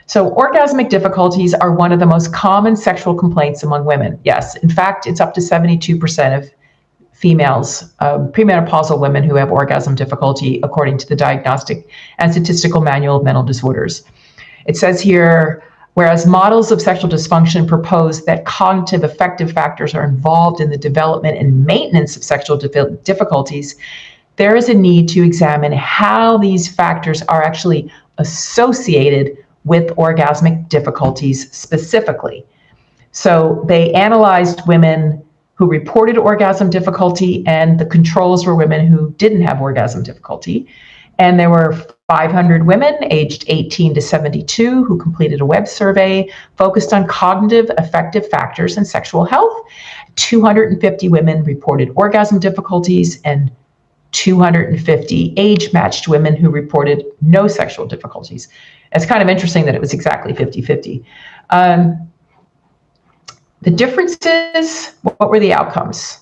So orgasmic difficulties are one of the most common sexual complaints among women. Yes, in fact, it's up to 72% of females, premenopausal women who have orgasm difficulty, according to the Diagnostic and Statistical Manual of Mental Disorders. It says here, whereas models of sexual dysfunction propose that cognitive affective factors are involved in the development and maintenance of sexual difficulties, there is a need to examine how these factors are actually associated with orgasmic difficulties specifically. So they analyzed women who reported orgasm difficulty, and the controls were women who didn't have orgasm difficulty. And there were 500 women aged 18 to 72 who completed a web survey focused on cognitive affective factors and sexual health. 250 women reported orgasm difficulties, and 250 age-matched women who reported no sexual difficulties. It's kind of interesting that it was exactly 50-50. The differences, what were the outcomes?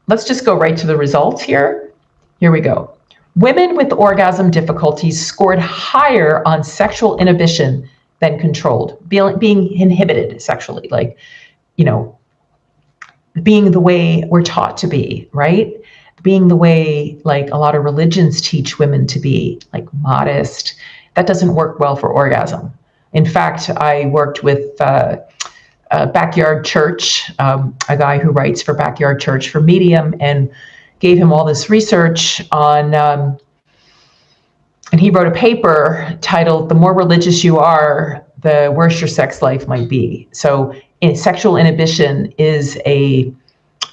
Let's just go right to the results here. Here we go. Women with orgasm difficulties scored higher on sexual inhibition than controlled, being inhibited sexually, like, being the way we're taught to be, right? Being the way, like, a lot of religions teach women to be, like, modest. That doesn't work well for orgasm. In fact, I worked with Backyard Church, a guy who writes for Backyard Church for Medium, and gave him all this research on, and he wrote a paper titled, "The More Religious You Are, the Worse Your Sex Life Might Be." So sexual inhibition is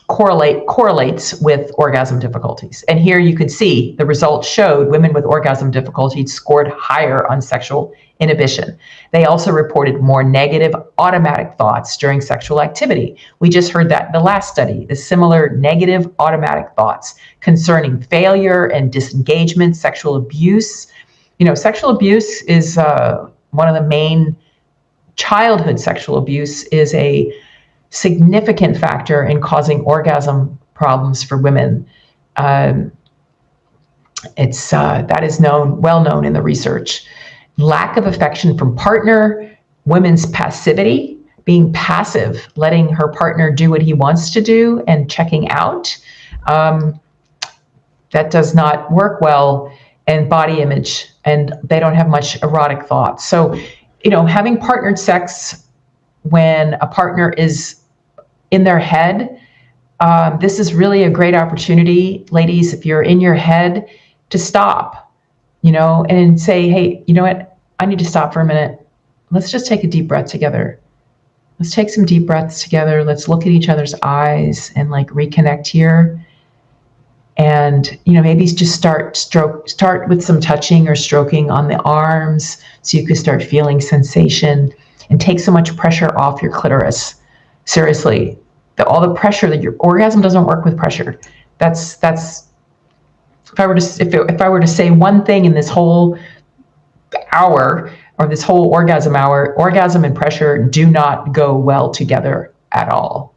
correlates with orgasm difficulties. And here you could see the results showed women with orgasm difficulties scored higher on sexual inhibition. They also reported more negative automatic thoughts during sexual activity. We just heard that in the last study, the similar negative automatic thoughts concerning failure and disengagement, sexual abuse. Sexual abuse is one of the main, childhood sexual abuse is a significant factor in causing orgasm problems for women. That is well known in the research. Lack of affection from partner, women's passivity, being passive, letting her partner do what he wants to do and checking out. That does not work well. And body image, and they don't have much erotic thoughts. So, having partnered sex when a partner is in their head, this is really a great opportunity, ladies, if you're in your head, to stop, and say, hey, you know what? I need to stop for a minute. Let's just take a deep breath together. Let's take some deep breaths together. Let's look at each other's eyes and reconnect here. And, maybe just start with some touching or stroking on the arms so you can start feeling sensation, and take so much pressure off your clitoris. Seriously, all the pressure that your orgasm doesn't work with pressure. That's if I were to say one thing in this whole hour, or this whole orgasm hour, orgasm and pressure do not go well together at all.